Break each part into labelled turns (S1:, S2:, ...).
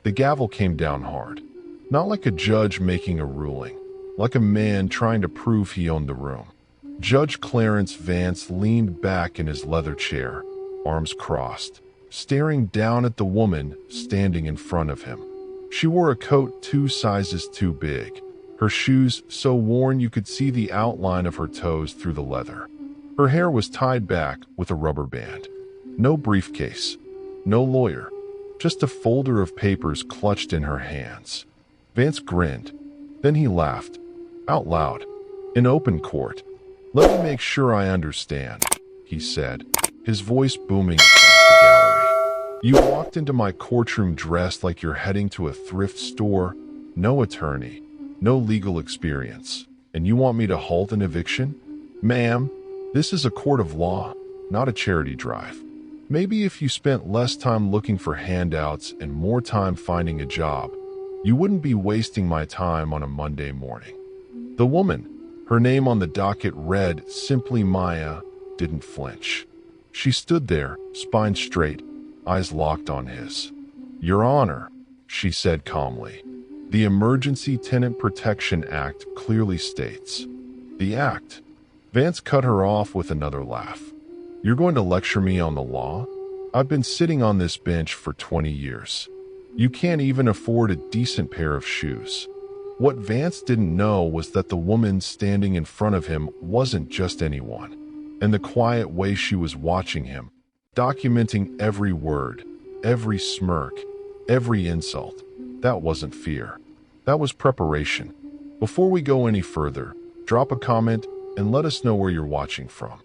S1: The gavel came down hard. Not like a judge making a ruling, like a man trying to prove he owned the room. Judge Clarence Vance leaned back in his leather chair, arms crossed, staring down at the woman standing in front of him. She wore a coat 2 sizes too big, her shoes so worn you could see the outline of her toes through the leather. Her hair was tied back with a rubber band. No briefcase, no lawyer, just a folder of papers clutched in her hands. Vance grinned. Then he laughed, out loud, in open court. "Let me make sure I understand," he said, his voice booming across the gallery. "You walked into my courtroom dressed like you're heading to a thrift store, no attorney, no legal experience, and you want me to halt an eviction? Ma'am, this is a court of law, not a charity drive. Maybe if you spent less time looking for handouts and more time finding a job, you wouldn't be wasting my time on a Monday morning." The woman, her name on the docket read simply Maya, didn't flinch. She stood there, spine straight, eyes locked on his. "Your Honor," she said calmly, "the Emergency Tenant Protection Act clearly states." "The act?" Vance cut her off with another laugh. "You're going to lecture me on the law? I've been sitting on this bench for 20 years. You can't even afford a decent pair of shoes." What Vance didn't know was that the woman standing in front of him wasn't just anyone, and the quiet way she was watching him, documenting every word, every smirk, every insult, that wasn't fear. That was preparation. Before we go any further, drop a comment and let us know where you're watching from.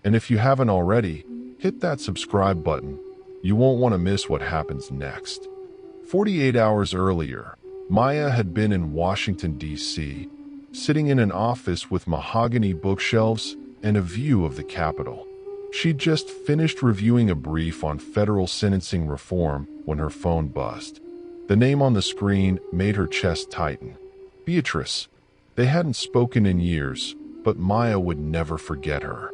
S1: And if you haven't already, hit that subscribe button. You won't want to miss what happens next. 48 hours earlier, Maya had been in Washington, D.C., sitting in an office with mahogany bookshelves and a view of the Capitol. She'd just finished reviewing a brief on federal sentencing reform when her phone buzzed. The name on the screen made her chest tighten. Beatrice. They hadn't spoken in years, but Maya would never forget her.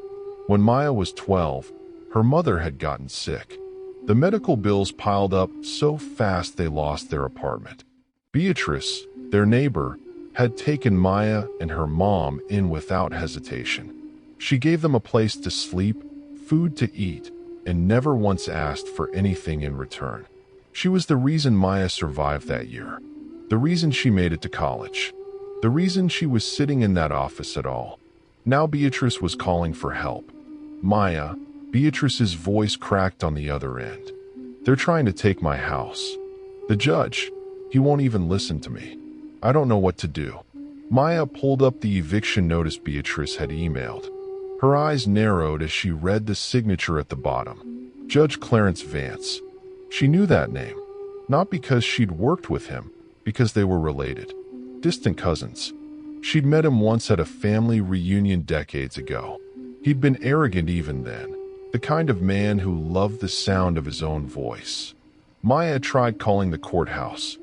S1: When Maya was 12, her mother had gotten sick. The medical bills piled up so fast they lost their apartment. Beatrice, their neighbor, had taken Maya and her mom in without hesitation. She gave them a place to sleep, food to eat, and never once asked for anything in return. She was the reason Maya survived that year, the reason she made it to college, the reason she was sitting in that office at all. Now Beatrice was calling for help. "Maya," Beatrice's voice cracked on the other end. "They're trying to take my house. The judge, he won't even listen to me. I don't know what to do." Maya pulled up the eviction notice Beatrice had emailed. Her eyes narrowed as she read the signature at the bottom. Judge Clarence Vance. She knew that name, not because she'd worked with him, because they were related. Distant cousins. She'd met him once at a family reunion decades ago. He'd been arrogant even then, the kind of man who loved the sound of his own voice. Maya tried calling the courthouse.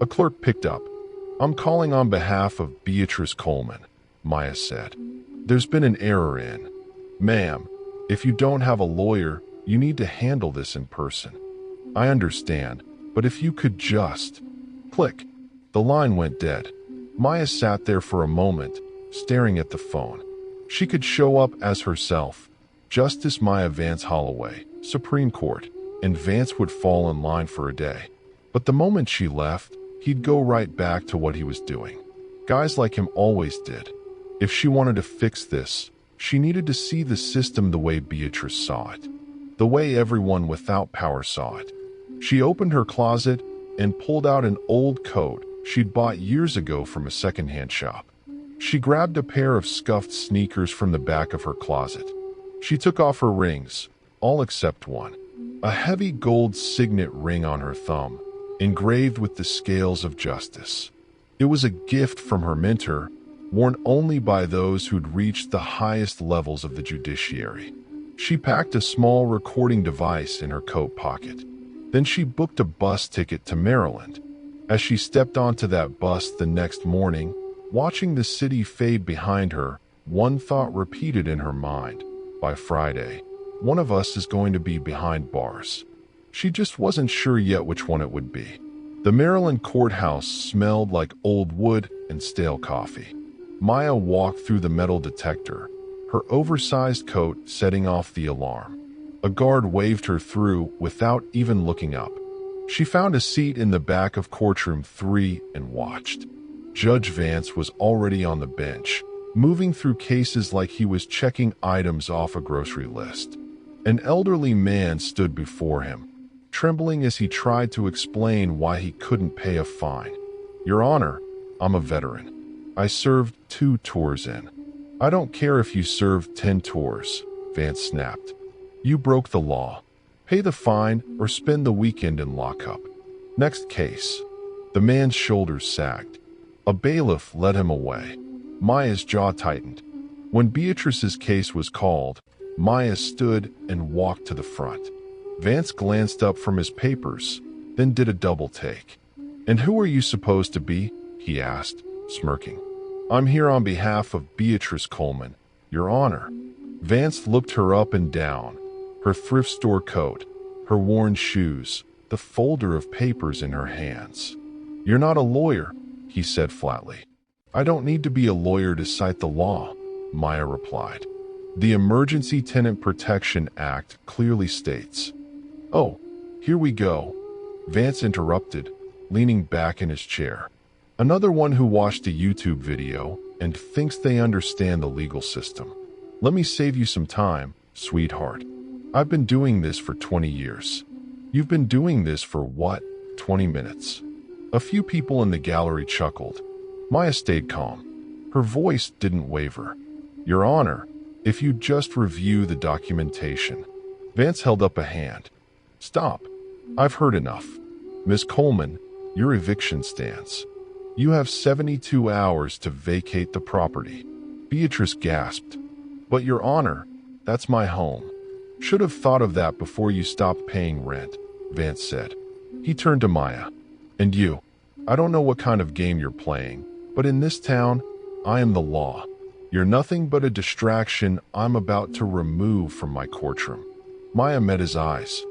S1: A clerk picked up. "I'm calling on behalf of Beatrice Coleman," Maya said. "There's been an error in. Ma'am, if you don't have a lawyer, you need to handle this in person. I understand, but if you could just..." Click. The line went dead. Maya sat there for a moment, staring at the phone. She could show up as herself, Justice Maya Vance Holloway, Supreme Court, and Vance would fall in line for a day. But the moment she left, he'd go right back to what he was doing. Guys like him always did. If she wanted to fix this, she needed to see the system the way Beatrice saw it, the way everyone without power saw it. She opened her closet and pulled out an old coat she'd bought years ago from a secondhand shop. She grabbed a pair of scuffed sneakers from the back of her closet. She took off her rings, all except one, a heavy gold signet ring on her thumb, engraved with the scales of justice. It was a gift from her mentor, worn only by those who'd reached the highest levels of the judiciary. She packed a small recording device in her coat pocket. Then she booked a bus ticket to Maryland. As she stepped onto that bus the next morning, watching the city fade behind her, one thought repeated in her mind. By Friday, one of us is going to be behind bars. She just wasn't sure yet which one it would be. The Maryland courthouse smelled like old wood and stale coffee. Maya walked through the metal detector, her oversized coat setting off the alarm. A guard waved her through without even looking up. She found a seat in the back of courtroom 3 and watched. Judge Vance was already on the bench, moving through cases like he was checking items off a grocery list. An elderly man stood before him, trembling as he tried to explain why he couldn't pay a fine. "Your Honor, I'm a veteran. I served 2 tours in." "I don't care if you served 10 tours," Vance snapped. "You broke the law. Pay the fine or spend the weekend in lockup." "Next case." The man's shoulders sagged. A bailiff led him away. Maya's jaw tightened. When Beatrice's case was called, Maya stood and walked to the front. Vance glanced up from his papers, then did a double take. "And who are you supposed to be?" he asked, smirking. "I'm here on behalf of Beatrice Coleman, Your Honor." Vance looked her up and down, her thrift store coat, her worn shoes, the folder of papers in her hands. "You're not a lawyer," he said flatly. "I don't need to be a lawyer to cite the law," Maya replied. "The Emergency Tenant Protection Act clearly states." "Oh, here we go," Vance interrupted, leaning back in his chair. "Another one who watched a YouTube video and thinks they understand the legal system. Let me save you some time, sweetheart. I've been doing this for 20 years. You've been doing this for what, 20 minutes? A few people in the gallery chuckled. Maya stayed calm. Her voice didn't waver. "Your Honor, if you just review the documentation." Vance held up a hand. "Stop. I've heard enough. Miss Coleman, your eviction stands. You have 72 hours to vacate the property." Beatrice gasped. "But Your Honor, that's my home." "Should have thought of that before you stopped paying rent," Vance said. He turned to Maya. "And you, I don't know what kind of game you're playing, but in this town, I am the law. You're nothing but a distraction I'm about to remove from my courtroom." Maya met his eyes.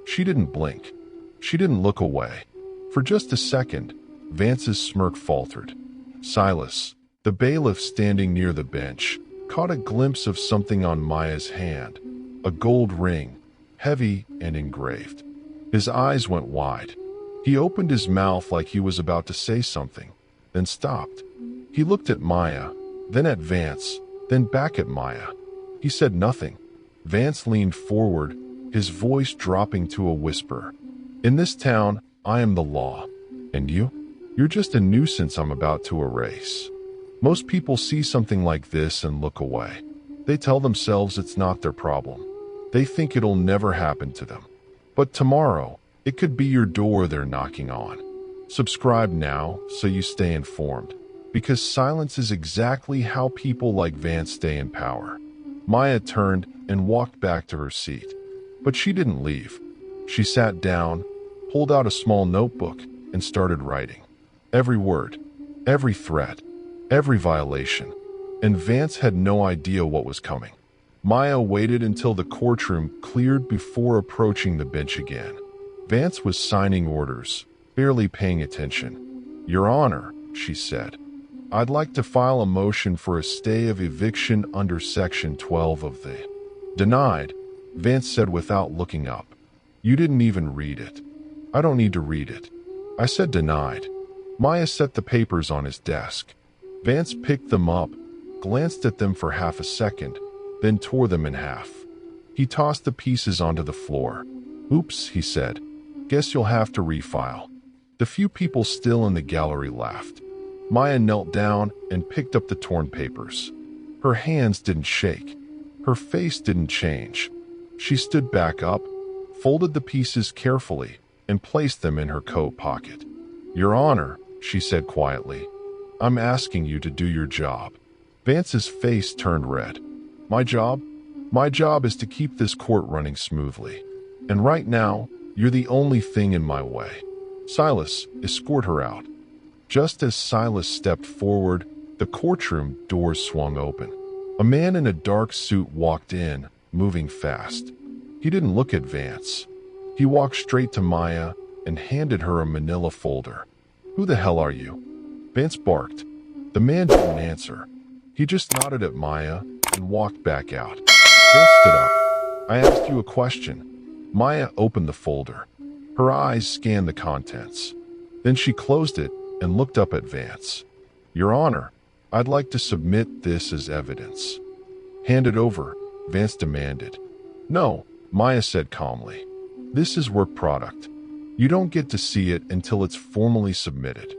S1: She didn't blink. She didn't look away. For just a second, Vance's smirk faltered. Silas, the bailiff standing near the bench, caught a glimpse of something on Maya's hand, a gold ring, heavy and engraved. His eyes went wide. He opened his mouth like he was about to say something, then stopped. He looked at Maya, then at Vance, then back at Maya. He said nothing. Vance leaned forward, his voice dropping to a whisper. "In this town, I am the law. And you? You're just a nuisance I'm about to erase." Most people see something like this and look away. They tell themselves it's not their problem. They think it'll never happen to them. But tomorrow, it could be your door they're knocking on. Subscribe now so you stay informed, because silence is exactly how people like Vance stay in power. Maya turned and walked back to her seat. But she didn't leave. She sat down, pulled out a small notebook, and started writing. Every word, every threat, every violation. And Vance had no idea what was coming. Maya waited until the courtroom cleared before approaching the bench again. Vance was signing orders, barely paying attention. "Your Honor," she said, "I'd like to file a motion for a stay of eviction under Section 12 of the..." "Denied," Vance said without looking up. "You didn't even read it." "I don't need to read it. I said denied." Maya set the papers on his desk. Vance picked them up, glanced at them for half a second, then tore them in half. He tossed the pieces onto the floor. "Oops," he said. "Guess you'll have to refile." The few people still in the gallery laughed. Maya knelt down and picked up the torn papers. Her hands didn't shake. Her face didn't change. She stood back up, folded the pieces carefully, and placed them in her coat pocket. "Your Honor," she said quietly, "I'm asking you to do your job." Vance's face turned red. "My job? My job is to keep this court running smoothly. And right now, you're the only thing in my way. Silas, escort her out." Just as Silas stepped forward, the courtroom doors swung open. A man in a dark suit walked in, moving fast. He didn't look at Vance. He walked straight to Maya, and handed her a manila folder. "Who the hell are you?" Vance barked. The man didn't answer. He just nodded at Maya and walked back out. Vance stood up. "I asked you a question." Maya opened the folder. Her eyes scanned the contents. Then she closed it and looked up at Vance. "Your Honor, I'd like to submit this as evidence." "Hand it over," Vance demanded. "No," Maya said calmly. "This is work product. You don't get to see it until it's formally submitted."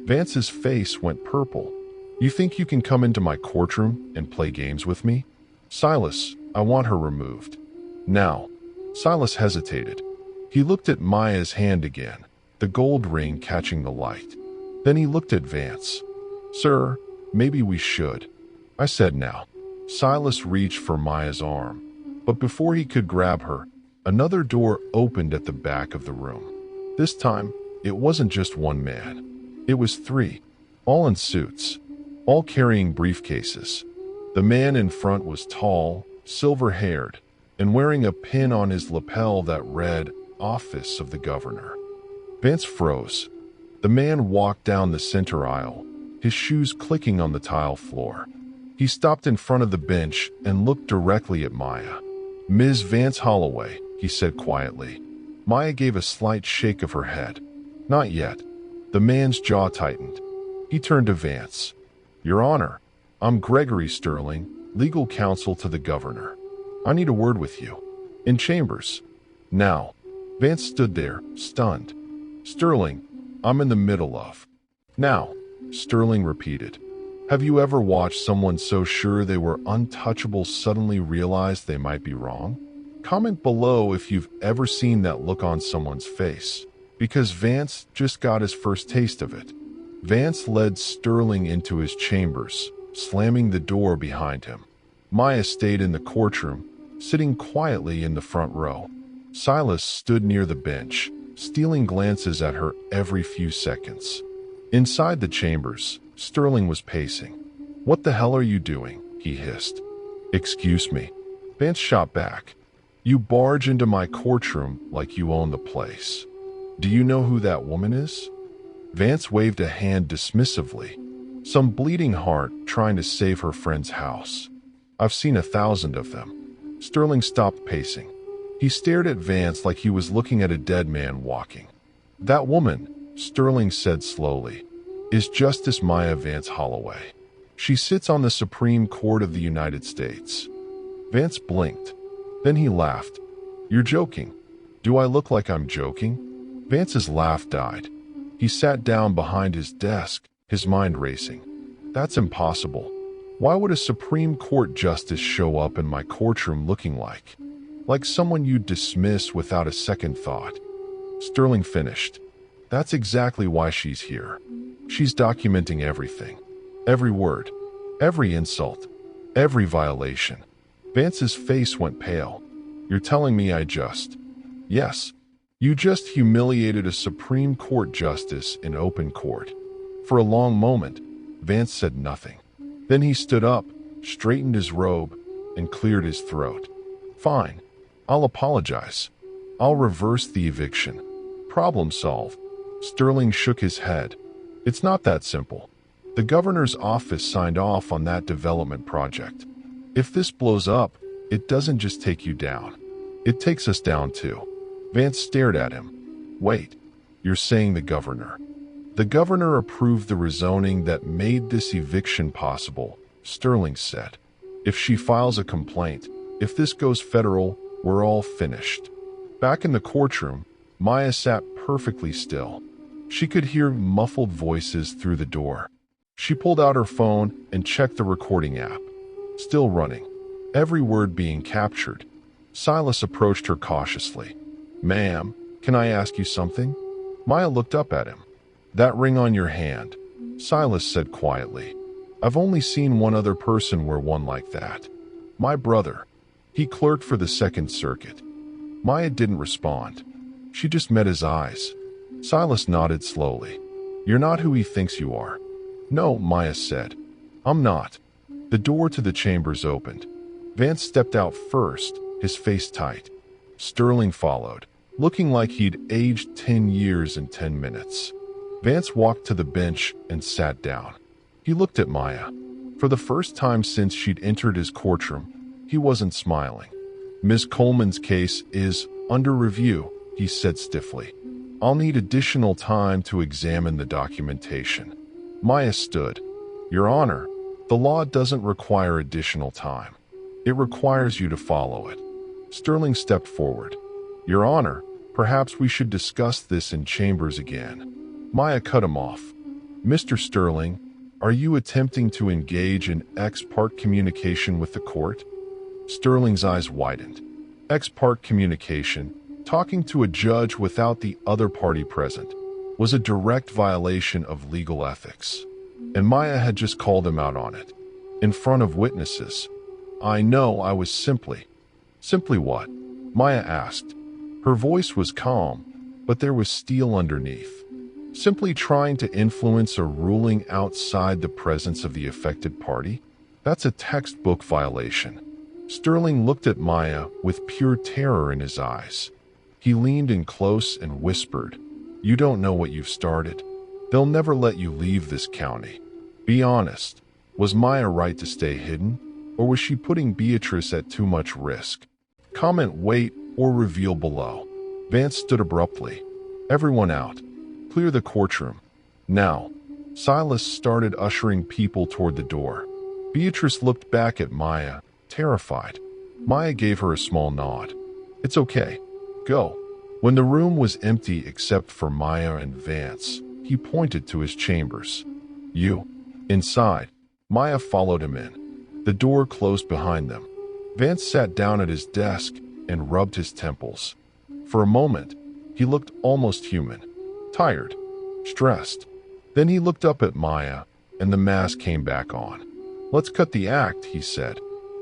S1: Vance's face went purple. "You think you can come into my courtroom and play games with me?" "Silas, I want her removed. Now." Silas hesitated. He looked at Maya's hand again, the gold ring catching the light. Then he looked at Vance. "Sir, maybe we should." "I said now." Silas reached for Maya's arm, but before he could grab her, another door opened at the back of the room. This time, it wasn't just one man. It was three, all in suits, all carrying briefcases. The man in front was tall, silver-haired, and wearing a pin on his lapel that read, "Office of the Governor." Vance froze. The man walked down the center aisle, his shoes clicking on the tile floor. He stopped in front of the bench and looked directly at Maya. "Ms. Vance Holloway," he said quietly. Maya gave a slight shake of her head. "Not yet." The man's jaw tightened. He turned to Vance. "Your Honor, I'm Gregory Sterling, legal counsel to the governor. I need a word with you. In chambers." "Now." Vance stood there, stunned. "Sterling, I'm in the middle of." "Now," Sterling repeated. Have you ever watched someone so sure they were untouchable suddenly realize they might be wrong? Comment below if you've ever seen that look on someone's face, because Vance just got his first taste of it. Vance led Sterling into his chambers, slamming the door behind him. Maya stayed in the courtroom, sitting quietly in the front row. Silas stood near the bench, stealing glances at her every few seconds. Inside the chambers, Sterling was pacing. "What the hell are you doing?" he hissed. "Excuse me." Vance shot back. "You barge into my courtroom like you own the place. Do you know who that woman is?" Vance waved a hand dismissively. "Some bleeding heart trying to save her friend's house. I've seen 1,000 of them." Sterling stopped pacing. He stared at Vance like he was looking at a dead man walking. "That woman," Sterling said slowly, "is Justice Maya Vance Holloway. She sits on the Supreme Court of the United States." Vance blinked. Then he laughed. "You're joking." "Do I look like I'm joking?" Vance's laugh died. He sat down behind his desk, his mind racing. "That's impossible. Why would a Supreme Court justice show up in my courtroom looking like someone you'd dismiss without a second thought?" Sterling finished. "That's exactly why she's here. She's documenting everything. Every word, every insult, every violation." Vance's face went pale. "You're telling me I just..." "Yes. You just humiliated a Supreme Court justice in open court." For a long moment, Vance said nothing. Then he stood up, straightened his robe, and cleared his throat. "Fine. I'll apologize. I'll reverse the eviction. Problem solved." Sterling shook his head. "It's not that simple. The governor's office signed off on that development project. If this blows up, it doesn't just take you down. It takes us down too." Vance stared at him. "Wait, you're saying the governor?" "The governor approved the rezoning that made this eviction possible," Sterling said. "If she files a complaint, if this goes federal, we're all finished." Back in the courtroom, Maya sat perfectly still. She could hear muffled voices through the door. She pulled out her phone and checked the recording app. Still running. Every word being captured. Silas approached her cautiously. "Ma'am, can I ask you something?" Maya looked up at him. "That ring on your hand," Silas said quietly. "I've only seen one other person wear one like that. My brother. He clerked for the Second Circuit." Maya didn't respond. She just met his eyes. Silas nodded slowly. "You're not who he thinks you are." "No," Maya said. "I'm not." The door to the chambers opened. Vance stepped out first, his face tight. Sterling followed. looking like he'd aged 10 years in 10 minutes. Vance walked to the bench and sat down. He looked at Maya. For the first time since she'd entered his courtroom, he wasn't smiling. "Ms. Coleman's case is under review," he said stiffly. "I'll need additional time to examine the documentation." Maya stood. "Your Honor, the law doesn't require additional time. It requires you to follow it." Sterling stepped forward. "Your Honor, perhaps we should discuss this in chambers again." Maya cut him off. "Mr. Sterling, are you attempting to engage in ex parte communication with the court?" Sterling's eyes widened. Ex parte communication, talking to a judge without the other party present, was a direct violation of legal ethics. And Maya had just called him out on it. In front of witnesses. "I know, I was simply..." "Simply what?" Maya asked. Her voice was calm, but there was steel underneath. "Simply trying to influence a ruling outside the presence of the affected party? That's a textbook violation." Sterling looked at Maya with pure terror in his eyes. He leaned in close and whispered, "You don't know what you've started. They'll never let you leave this county. Be honest. Was Maya right to stay hidden? Or was she putting Beatrice at too much risk? Comment, wait, or reveal below." Vance stood abruptly. "Everyone out. Clear the courtroom. Now." Silas started ushering people toward the door. Beatrice looked back at Maya, terrified. Maya gave her a small nod. "It's okay. Go." When the room was empty except for Maya and Vance, he pointed to his chambers. "You." Inside, Maya followed him in. The door closed behind them. Vance sat down at his desk and rubbed his temples. For a moment, he looked almost human. Tired. Stressed. Then he looked up at Maya, and the mask came back on. "Let's cut the act," he said.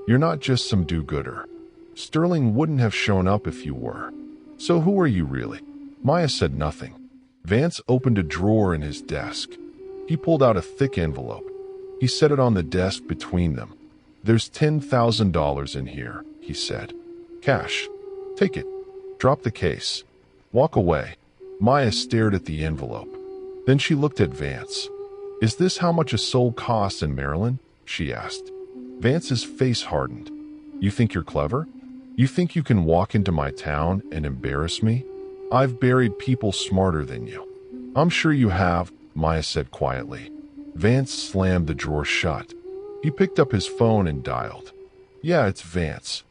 S1: "You're not just some do-gooder. Sterling wouldn't have shown up if you were. So who are you really?" Maya said nothing. Vance opened a drawer in his desk. He pulled out a thick envelope. He set it on the desk between them. "There's $10,000 in here," he said. "Cash. Take it. Drop the case. Walk away." Maya stared at the envelope. Then she looked at Vance. "Is this how much a soul costs in Maryland?" she asked. Vance's face hardened. "You think you're clever? You think you can walk into my town and embarrass me? I've buried people smarter than you." "I'm sure you have," Maya said quietly. Vance slammed the drawer shut. He picked up his phone and dialed. "Yeah, it's Vance.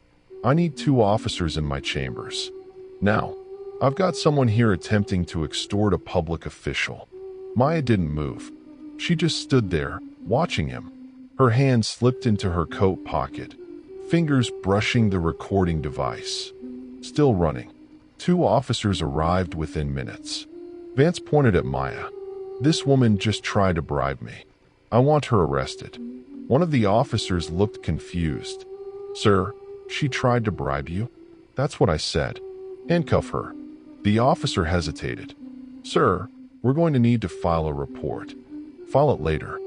S1: I need 2 officers in my chambers. Now, I've got someone here attempting to extort a public official." Maya didn't move. She just stood there, watching him. Her hand slipped into her coat pocket, fingers brushing the recording device. Still running. 2 officers arrived within minutes. Vance pointed at Maya. "This woman just tried to bribe me. I want her arrested." One of the officers looked confused. "Sir, she tried to bribe you?" "That's what I said. Handcuff her." The officer hesitated. "Sir, we're going to need to file a report." "File it later.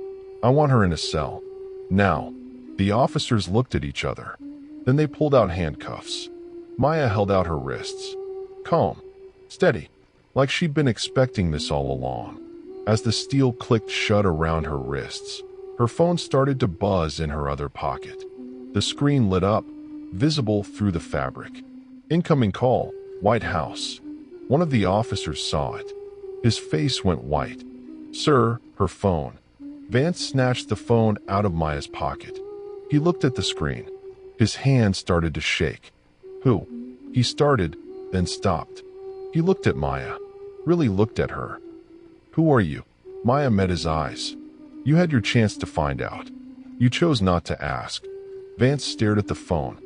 S1: I want her in a cell. Now." The officers looked at each other. Then they pulled out handcuffs. Maya held out her wrists. Calm. Steady. Like she'd been expecting this all along. As the steel clicked shut around her wrists, her phone started to buzz in her other pocket. The screen lit up, visible through the fabric. "Incoming call, White House." One of the officers saw it. His face went white. "Sir," her phone. Vance snatched the phone out of Maya's pocket. He looked at the screen. His hand started to shake. "Who?" He started, then stopped. He looked at Maya. Really looked at her. "Who are you?" Maya met his eyes. "You had your chance to find out. You chose not to ask." Vance stared at the phone.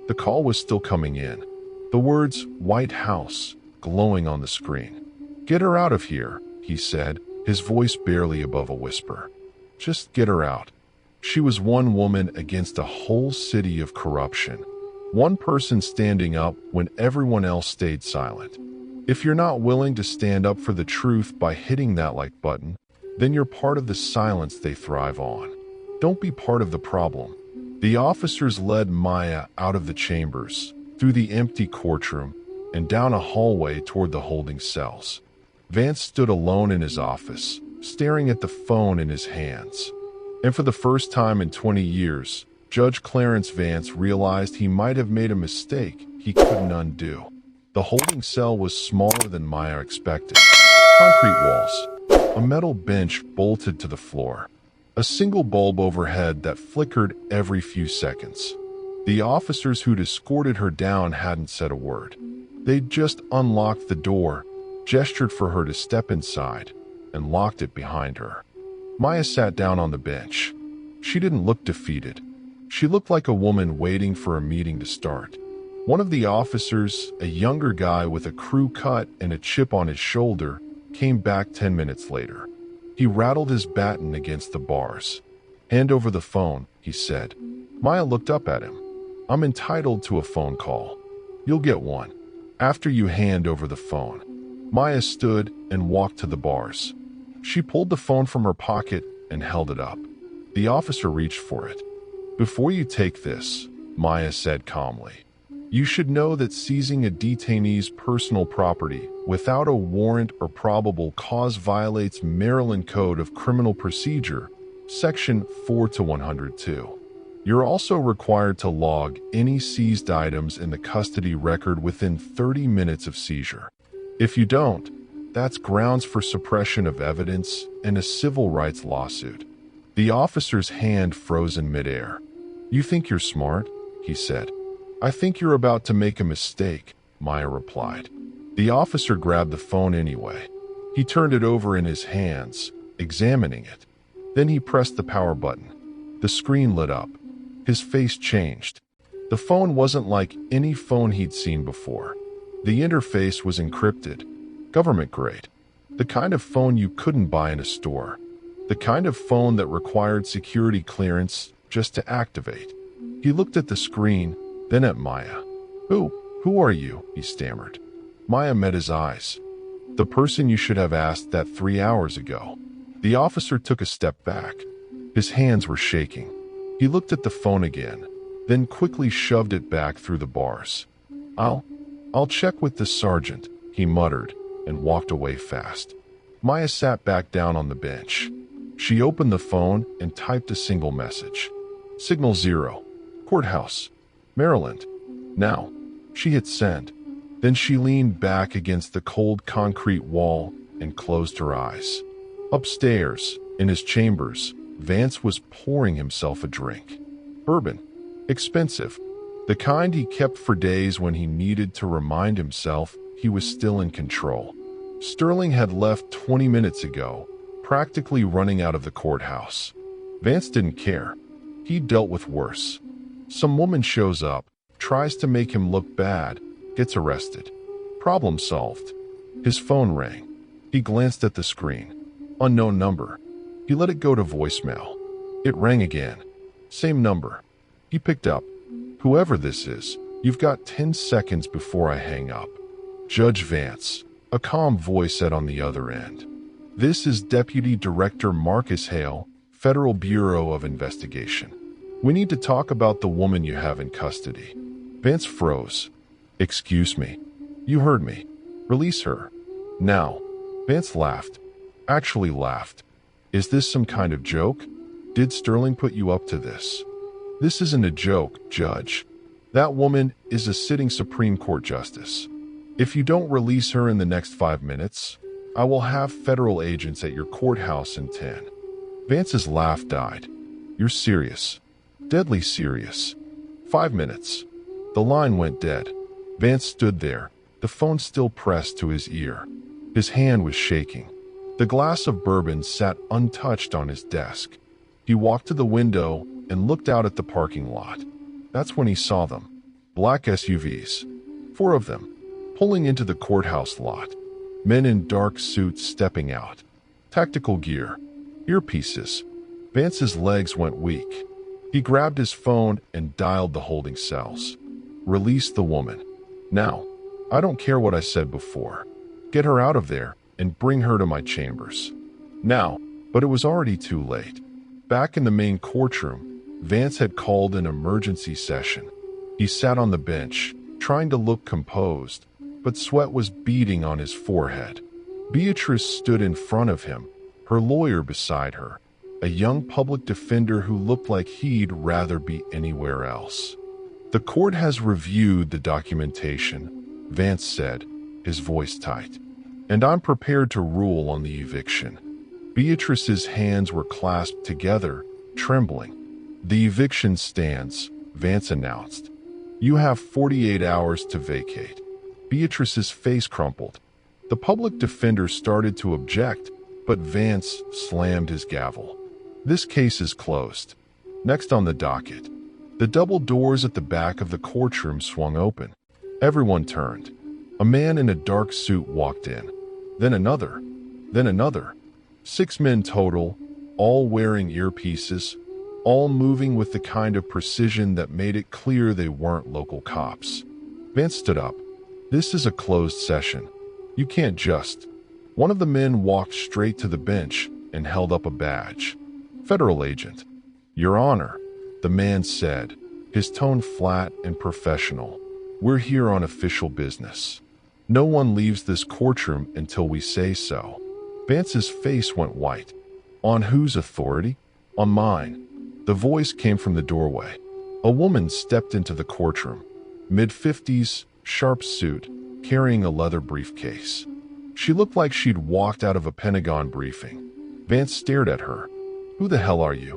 S1: The call was still coming in. The words, "White House," glowing on the screen. "Get her out of here," he said, his voice barely above a whisper. "Just get her out." She was one woman against a whole city of corruption. One person standing up when everyone else stayed silent. If you're not willing to stand up for the truth by hitting that like button, then you're part of the silence they thrive on. Don't be part of the problem. The officers led Maya out of the chambers, through the empty courtroom, and down a hallway toward the holding cells. Vance stood alone in his office, staring at the phone in his hands. And for the first time in 20 years, Judge Clarence Vance realized he might have made a mistake he couldn't undo. The holding cell was smaller than Maya expected. Concrete walls, a metal bench bolted to the floor, a single bulb overhead that flickered every few seconds. The officers who'd escorted her down hadn't said a word. They'd just unlocked the door, gestured for her to step inside, and locked it behind her. Maya sat down on the bench. She didn't look defeated. She looked like a woman waiting for a meeting to start. One of the officers, a younger guy with a crew cut and a chip on his shoulder, came back 10 minutes later. He rattled his baton against the bars. "Hand over the phone," he said. Maya looked up at him. "I'm entitled to a phone call. You'll get one after you hand over the phone." Maya stood and walked to the bars. She pulled the phone from her pocket and held it up. The officer reached for it. "Before you take this," Maya said calmly, "you should know that seizing a detainee's personal property without a warrant or probable cause violates Maryland Code of Criminal Procedure, Section 4-102. You're also required to log any seized items in the custody record within 30 minutes of seizure. If you don't, that's grounds for suppression of evidence and a civil rights lawsuit." The officer's hand froze in midair. "You think you're smart?" he said. "I think you're about to make a mistake," Maya replied. The officer grabbed the phone anyway. He turned it over in his hands, examining it. Then he pressed the power button. The screen lit up. His face changed. The phone wasn't like any phone he'd seen before. The interface was encrypted, government grade, the kind of phone you couldn't buy in a store, the kind of phone that required security clearance just to activate. He looked at the screen, then at Maya. Who are you?" he stammered. Maya met his eyes. "The person you should have asked that 3 hours ago." The officer took a step back. His hands were shaking. He looked at the phone again, then quickly shoved it back through the bars. I'll check with the sergeant," he muttered, and walked away fast. Maya sat back down on the bench. She opened the phone and typed a single message. "Signal 0. Courthouse. Maryland. Now." She hit send. Then she leaned back against the cold concrete wall and closed her eyes. Upstairs, in his chambers, Vance was pouring himself a drink. Bourbon. Expensive. The kind he kept for days when he needed to remind himself he was still in control. Sterling had left 20 minutes ago, practically running out of the courthouse. Vance didn't care. He'd dealt with worse. Some woman shows up, tries to make him look bad, gets arrested. Problem solved. His phone rang. He glanced at the screen. Unknown number. He let it go to voicemail. It rang again. Same number. He picked up. "Whoever this is, you've got 10 seconds before I hang up." "Judge Vance," a calm voice said on the other end. "This is Deputy Director Marcus Hale, Federal Bureau of Investigation. We need to talk about the woman you have in custody." Vance froze. "Excuse me. You heard me. Release her. Now." Vance laughed. Actually laughed. "Is this some kind of joke? Did Sterling put you up to this?" "This isn't a joke, Judge. That woman is a sitting Supreme Court justice. If you don't release her in the next 5 minutes, I will have federal agents at your courthouse in 10. Vance's laugh died. "You're serious. Deadly serious. 5 minutes." The line went dead. Vance stood there, the phone still pressed to his ear. His hand was shaking. The glass of bourbon sat untouched on his desk. He walked to the window and looked out at the parking lot. That's when he saw them. Black SUVs. 4 of them. Pulling into the courthouse lot. Men in dark suits stepping out. Tactical gear. Earpieces. Vance's legs went weak. He grabbed his phone and dialed the holding cells. "Release the woman. Now. I don't care what I said before. Get her out of there and bring her to my chambers. Now." But it was already too late. Back in the main courtroom, Vance had called an emergency session. He sat on the bench, trying to look composed, but sweat was beading on his forehead. Beatrice stood in front of him, her lawyer beside her, a young public defender who looked like he'd rather be anywhere else. "The court has reviewed the documentation," Vance said, his voice tight, "and I'm prepared to rule on the eviction." Beatrice's hands were clasped together, trembling. "The eviction stands," Vance announced. "You have 48 hours to vacate." Beatrice's face crumpled. The public defender started to object, but Vance slammed his gavel. "This case is closed." Next on the docket, the double doors at the back of the courtroom swung open. Everyone turned. A man in a dark suit walked in. Then another. Then another. 6 men total, all wearing earpieces, all moving with the kind of precision that made it clear they weren't local cops. Vance stood up. "This is a closed session. You can't just..." One of the men walked straight to the bench and held up a badge. "Federal agent." "Your Honor," the man said, his tone flat and professional. "We're here on official business. No one leaves this courtroom until we say so." Vance's face went white. "On whose authority?" "On mine." The voice came from the doorway. A woman stepped into the courtroom, mid-50s, sharp suit, carrying a leather briefcase. She looked like she'd walked out of a Pentagon briefing. Vance stared at her. "Who the hell are you?"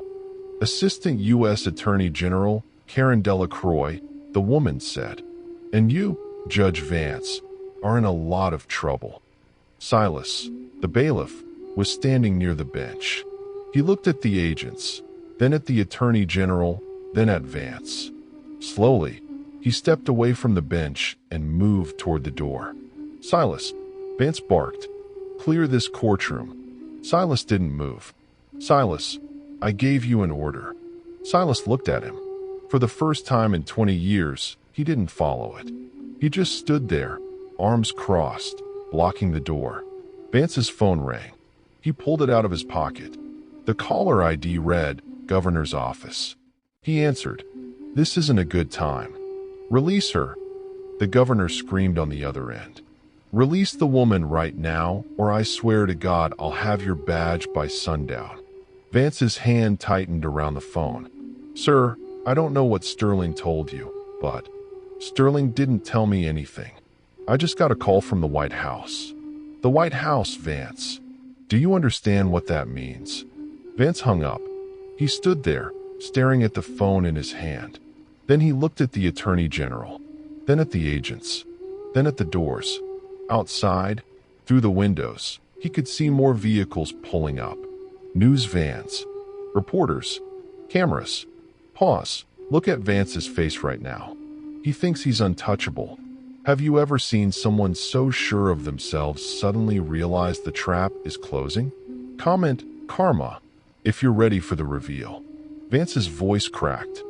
S1: "Assistant U.S. Attorney General Karen Delacroix," the woman said. "And you, Judge Vance, are in a lot of trouble." Silas, the bailiff, was standing near the bench. He looked at the agents, then at the Attorney General, then at Vance. Slowly, he stepped away from the bench and moved toward the door. "Silas," Vance barked, "clear this courtroom." Silas didn't move. "Silas, I gave you an order." Silas looked at him. For the first time in 20 years, he didn't follow it. He just stood there, arms crossed, blocking the door. Vance's phone rang. He pulled it out of his pocket. The caller ID read, "Governor's Office." He answered. "This isn't a good time." "Release her," the governor screamed on the other end. "Release the woman right now, or I swear to God I'll have your badge by sundown." Vance's hand tightened around the phone. "Sir, I don't know what Sterling told you, but..." "Sterling didn't tell me anything. I just got a call from the White House." "The White House, Vance. Do you understand what that means?" Vance hung up. He stood there, staring at the phone in his hand. Then he looked at the Attorney General, then at the agents, then at the doors. Outside, through the windows, he could see more vehicles pulling up. News vans, reporters, cameras. Pause. Look at Vance's face right now. He thinks he's untouchable. Have you ever seen someone so sure of themselves suddenly realize the trap is closing? Comment, karma, if you're ready for the reveal. Vance's voice cracked.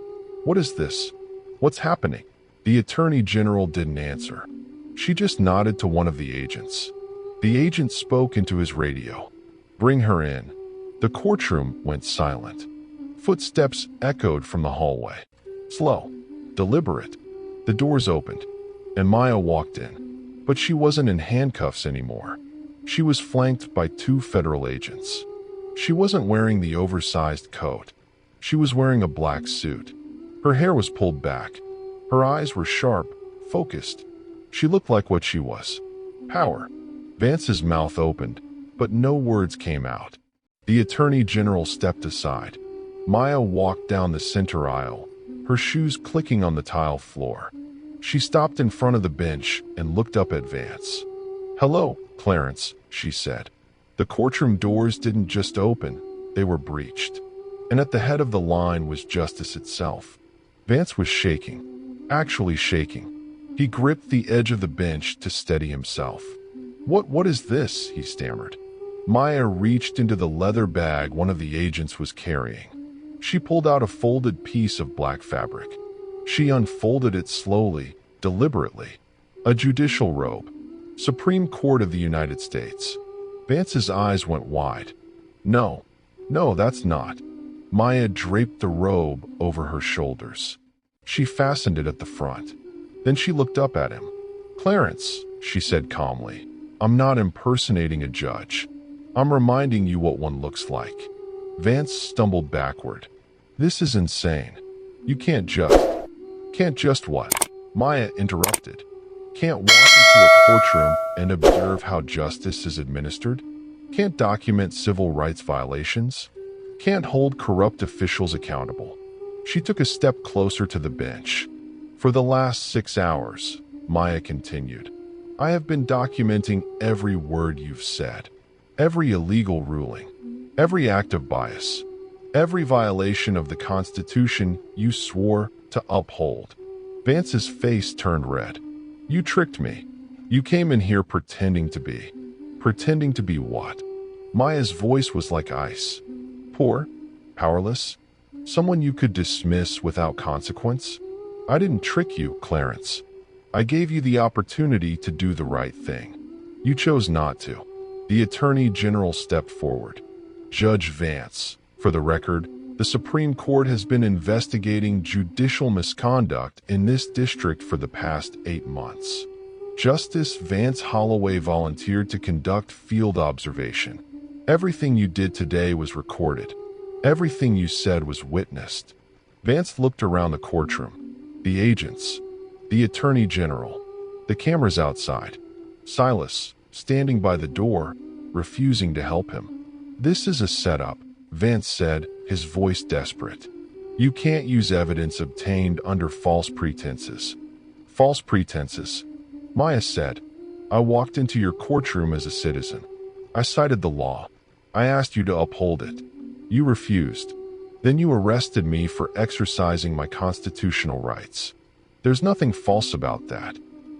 S1: "What is this? What's happening?" The Attorney General didn't answer. She just nodded to one of the agents. The agent spoke into his radio. "Bring her in." The courtroom went silent. Footsteps echoed from the hallway. Slow, deliberate. The doors opened, and Maya walked in. But she wasn't in handcuffs anymore. She was flanked by 2 federal agents. She wasn't wearing the oversized coat. She was wearing a black suit. Her hair was pulled back. Her eyes were sharp, focused. She looked like what she was. Power. Vance's mouth opened, but no words came out. The Attorney General stepped aside. Maya walked down the center aisle, her shoes clicking on the tile floor. She stopped in front of the bench and looked up at Vance. "Hello, Clarence," she said. The courtroom doors didn't just open, they were breached. And at the head of the line was justice itself. Vance was shaking, actually shaking. He gripped the edge of the bench to steady himself. What is this?" he stammered. Maya reached into the leather bag one of the agents was carrying. She pulled out a folded piece of black fabric. She unfolded it slowly, deliberately. A judicial robe. Supreme Court of the United States. Vance's eyes went wide. No, that's not." Maya draped the robe over her shoulders. She fastened it at the front. Then she looked up at him. "Clarence, she said calmly. I'm not impersonating a judge. I'm reminding you what one looks like. Vance stumbled backward. This is insane. You can't just what? Maya interrupted. Can't walk into a courtroom and observe how justice is administered? Can't document civil rights violations? Can't hold corrupt officials accountable? She took a step closer to the bench. For the last 6 hours, Maya continued, I have been documenting every word you've said, every illegal ruling, every act of bias, every violation of the Constitution you swore to uphold. Vance's face turned red. You tricked me. You came in here pretending to be. Pretending to be what? Maya's voice was like ice. Poor, powerless, someone you could dismiss without consequence. I didn't trick you, Clarence. I gave you the opportunity to do the right thing. You chose not to. The Attorney General stepped forward. Judge Vance, for the record, the Supreme Court has been investigating judicial misconduct in this district for the past 8 months. Justice Vance Holloway volunteered to conduct field observation. Everything you did today was recorded. Everything you said was witnessed. Vance looked around the courtroom. The agents, the Attorney General, the cameras outside. Silas, standing by the door, refusing to help him. This is a setup, Vance said, his voice desperate. You can't use evidence obtained under false pretenses. False pretenses, Maya said. I walked into your courtroom as a citizen. I cited the law. I asked you to uphold it. You refused. Then you arrested me for exercising my constitutional rights. There's nothing false about that.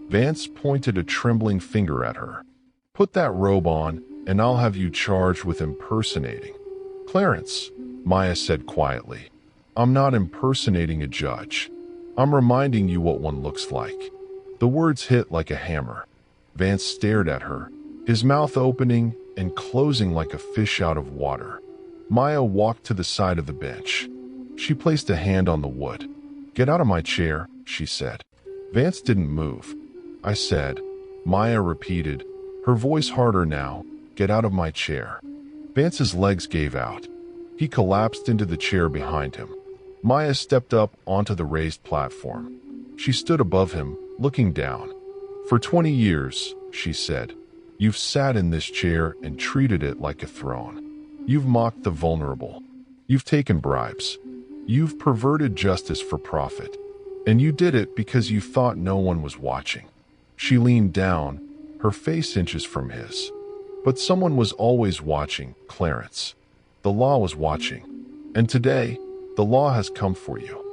S1: Vance pointed a trembling finger at her. Put that robe on, and I'll have you charged with impersonating. Clarence, Maya said quietly, I'm not impersonating a judge. I'm reminding you what one looks like. The words hit like a hammer. Vance stared at her, his mouth opening and closing like a fish out of water. Maya walked to the side of the bench. She placed a hand on the wood. Get out of my chair, she said. Vance didn't move. I said, Maya repeated, her voice harder now, get out of my chair. Vance's legs gave out. He collapsed into the chair behind him. Maya stepped up onto the raised platform. She stood above him, looking down. For 20 years, she said, you've sat in this chair and treated it like a throne. You've mocked the vulnerable. You've taken bribes. You've perverted justice for profit. And you did it because you thought no one was watching. She leaned down, her face inches from his. But someone was always watching, Clarence. The law was watching. And today, the law has come for you.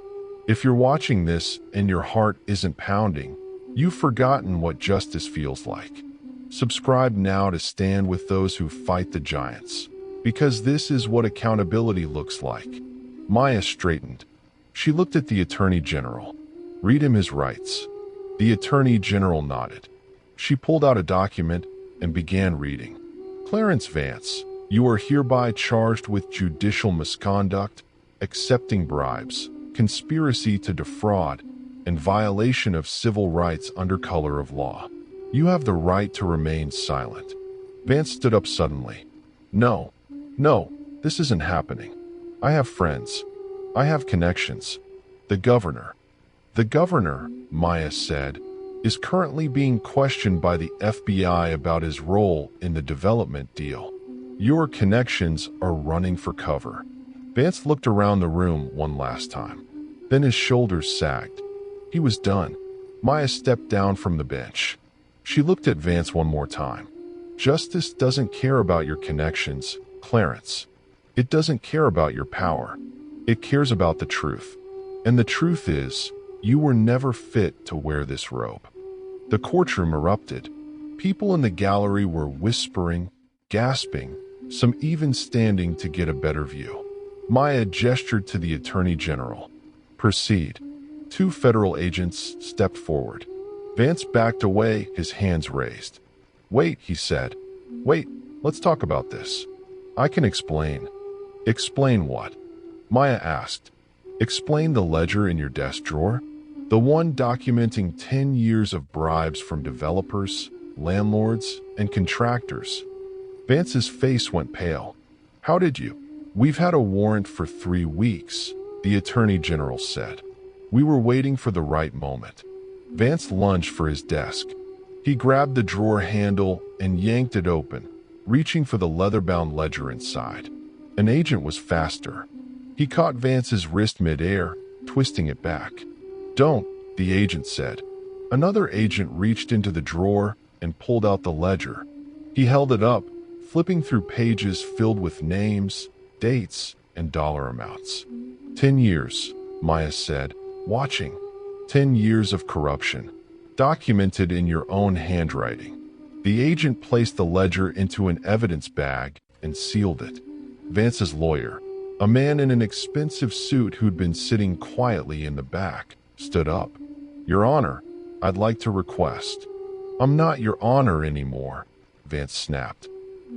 S1: If you're watching this and your heart isn't pounding, you've forgotten what justice feels like. Subscribe now to stand with those who fight the giants. Because this is what accountability looks like. Maya straightened. She looked at the Attorney General. Read him his rights. The Attorney General nodded. She pulled out a document and began reading. Clarence Vance, you are hereby charged with judicial misconduct, accepting bribes, conspiracy to defraud, and violation of civil rights under color of law. You have the right to remain silent. Vance stood up suddenly. No, this isn't happening. I have friends. I have connections. The governor, Maya said, is currently being questioned by the FBI about his role in the development deal. Your connections are running for cover. Vance looked around the room one last time. Then his shoulders sagged. He was done. Maya stepped down from the bench. She looked at Vance one more time. Justice doesn't care about your connections, Clarence. It doesn't care about your power. It cares about the truth. And the truth is, you were never fit to wear this robe. The courtroom erupted. People in the gallery were whispering, gasping, some even standing to get a better view. Maya gestured to the Attorney General. Proceed. 2 federal agents stepped forward. Vance backed away, his hands raised. Wait, he said. Wait, let's talk about this. I can explain. Explain what? Maya asked. Explain the ledger in your desk drawer? The one documenting 10 years of bribes from developers, landlords, and contractors. Vance's face went pale. How did you? We've had a warrant for 3 weeks, the Attorney General said. We were waiting for the right moment. Vance lunged for his desk. He grabbed the drawer handle and yanked it open, reaching for the leather-bound ledger inside. An agent was faster. He caught Vance's wrist mid-air, twisting it back. Don't, the agent said. Another agent reached into the drawer and pulled out the ledger. He held it up, flipping through pages filled with names, dates, and dollar amounts. 10 years, Maya said, watching. 10 years of corruption, documented in your own handwriting. The agent placed the ledger into an evidence bag and sealed it. Vance's lawyer, a man in an expensive suit who'd been sitting quietly in the back, stood up. Your Honor, I'd like to request. I'm not Your Honor anymore, Vance snapped.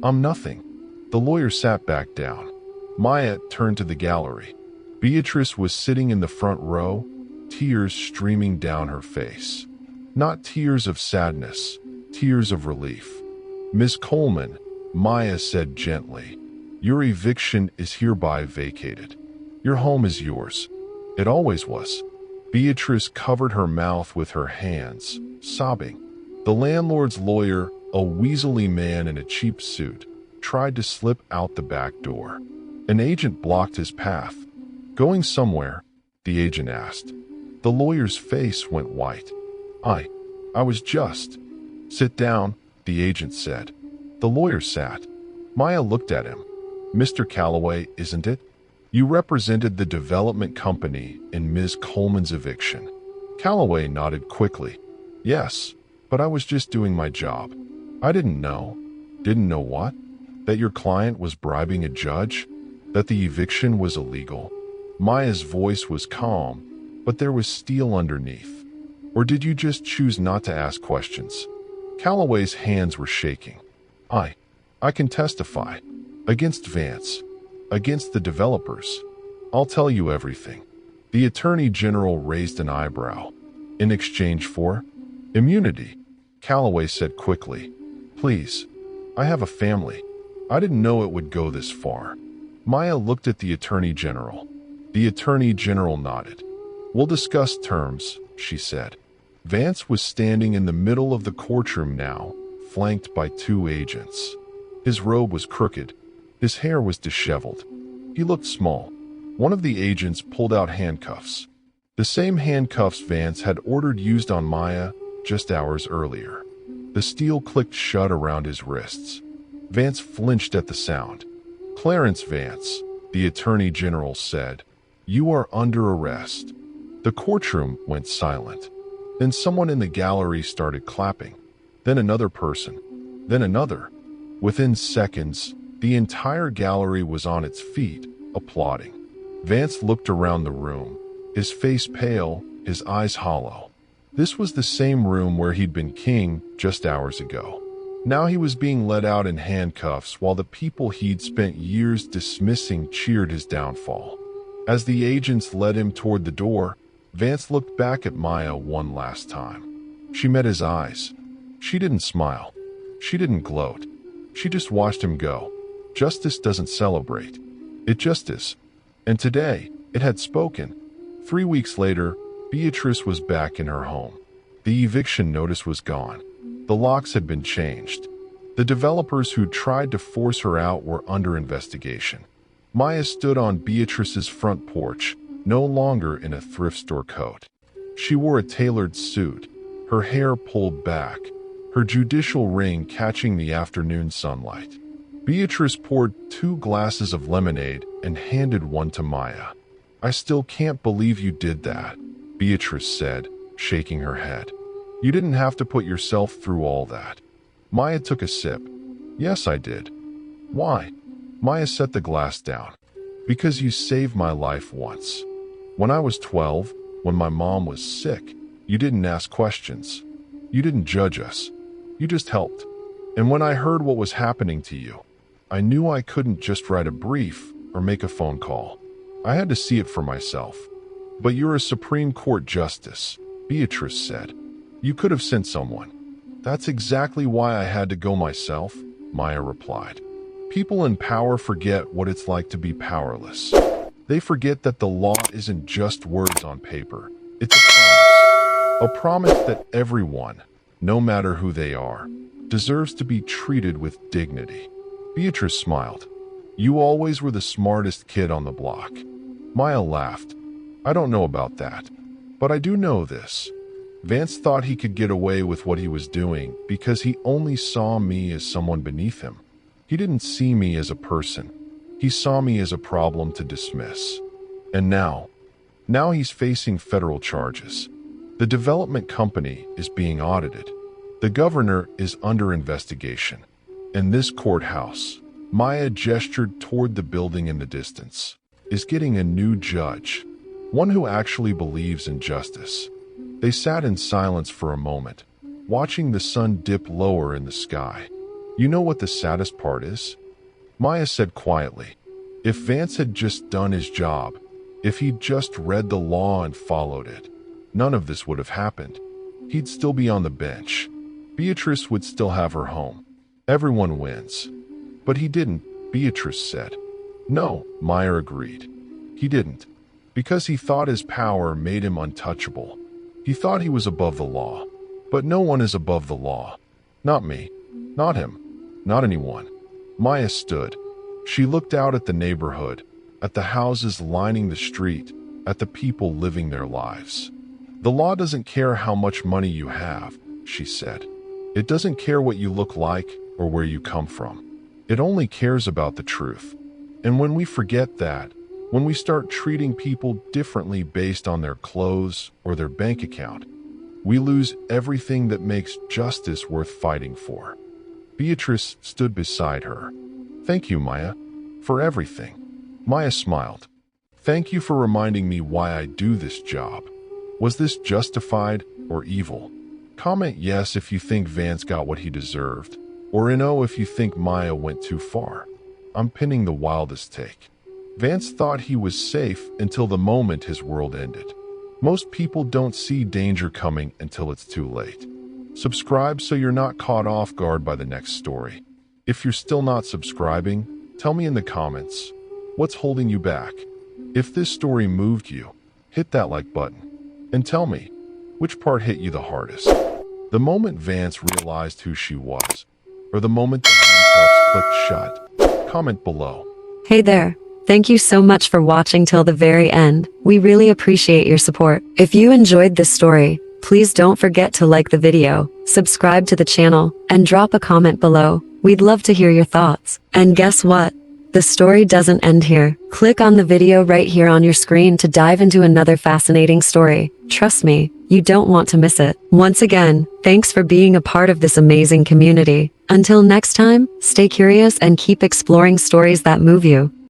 S1: I'm nothing. The lawyer sat back down. Maya turned to the gallery. Beatrice was sitting in the front row, tears streaming down her face. Not tears of sadness, tears of relief. Miss Coleman, Maya said gently, your eviction is hereby vacated. Your home is yours. It always was. Beatrice covered her mouth with her hands, sobbing. The landlord's lawyer, a weaselly man in a cheap suit, tried to slip out the back door. An agent blocked his path. Going somewhere? The agent asked. The lawyer's face went white. I was just. Sit down, the agent said. The lawyer sat. Maya looked at him. Mr. Calloway, isn't it? You represented the development company in Ms. Coleman's eviction. Calloway nodded quickly. Yes, but I was just doing my job. I didn't know. Didn't know what? That your client was bribing a judge? That the eviction was illegal? Maya's voice was calm, but there was steel underneath. Or did you just choose not to ask questions? Calloway's hands were shaking. I can testify. Against Vance. Against the developers. I'll tell you everything. The Attorney General raised an eyebrow. In exchange for? Immunity, Calloway said quickly. Please. I have a family. I didn't know it would go this far. Maya looked at the Attorney General. The Attorney General nodded. We'll discuss terms, she said. Vance was standing in the middle of the courtroom now, flanked by 2 agents. His robe was crooked. His hair was disheveled. He looked small. One of the agents pulled out handcuffs. The same handcuffs Vance had ordered used on Maya just hours earlier. The steel clicked shut around his wrists. Vance flinched at the sound. Clarence Vance, the Attorney General said, you are under arrest. The courtroom went silent. Then someone in the gallery started clapping. Then another person. Then another. Within seconds, the entire gallery was on its feet, applauding. Vance looked around the room, his face pale, his eyes hollow. This was the same room where he'd been king just hours ago. Now he was being led out in handcuffs while the people he'd spent years dismissing cheered his downfall. As the agents led him toward the door, Vance looked back at Maya one last time. She met his eyes. She didn't smile. She didn't gloat. She just watched him go. Justice doesn't celebrate. It just is. And today, it had spoken. 3 weeks later, Beatrice was back in her home. The eviction notice was gone. The locks had been changed. The developers who tried to force her out were under investigation. Maya stood on Beatrice's front porch, no longer in a thrift store coat. She wore a tailored suit, her hair pulled back, her judicial ring catching the afternoon sunlight. Beatrice poured 2 glasses of lemonade and handed one to Maya. I still can't believe you did that, Beatrice said, shaking her head. You didn't have to put yourself through all that. Maya took a sip. Yes, I did. Why? Maya set the glass down. Because you saved my life once. When I was 12, when my mom was sick, you didn't ask questions. You didn't judge us. You just helped. And when I heard what was happening to you, I knew I couldn't just write a brief or make a phone call. I had to see it for myself. But you're a Supreme Court justice, Beatrice said. You could have sent someone. That's exactly why I had to go myself, Maya replied. People in power forget what it's like to be powerless. They forget that the law isn't just words on paper. It's a promise. A promise that everyone, no matter who they are, deserves to be treated with dignity. Beatrice smiled. You always were the smartest kid on the block. Maya laughed. I don't know about that, but I do know this. Vance thought he could get away with what he was doing because he only saw me as someone beneath him. He didn't see me as a person. He saw me as a problem to dismiss. And now he's facing federal charges. The development company is being audited. The governor is under investigation. And this courthouse, Maya gestured toward the building in the distance, is getting a new judge, one who actually believes in justice. They sat in silence for a moment, watching the sun dip lower in the sky. You know what the saddest part is? Maya said quietly. If Vance had just done his job, if he'd just read the law and followed it, none of this would have happened. He'd still be on the bench. Beatrice would still have her home. Everyone wins. But he didn't, Beatrice said. No, Maya agreed. He didn't. Because he thought his power made him untouchable. He thought he was above the law. But no one is above the law. Not me. Not him. Not anyone. Maya stood. She looked out at the neighborhood, at the houses lining the street, at the people living their lives. The law doesn't care how much money you have, she said. It doesn't care what you look like or where you come from. It only cares about the truth. And when we forget that, when we start treating people differently based on their clothes or their bank account, we lose everything that makes justice worth fighting for. Beatrice stood beside her. Thank you, Maya, for everything. Maya smiled. Thank you for reminding me why I do this job. Was this justified or evil? Comment yes if you think Vance got what he deserved, or no if you think Maya went too far. I'm pinning the wildest take. Vance thought he was safe until the moment his world ended. Most people don't see danger coming until it's too late. Subscribe so you're not caught off guard by the next story. If you're still not subscribing, tell me in the comments, what's holding you back? If this story moved you, hit that like button. And tell me, which part hit you the hardest? The moment Vance realized who she was, or the moment the handcuffs clicked shut? Comment below.
S2: Hey there. Thank you so much for watching till the very end. We really appreciate your support. If you enjoyed this story, please don't forget to like the video, subscribe to the channel, and drop a comment below. We'd love to hear your thoughts. And guess what? The story doesn't end here. Click on the video right here on your screen to dive into another fascinating story. Trust me, you don't want to miss it. Once again, thanks for being a part of this amazing community. Until next time, stay curious and keep exploring stories that move you.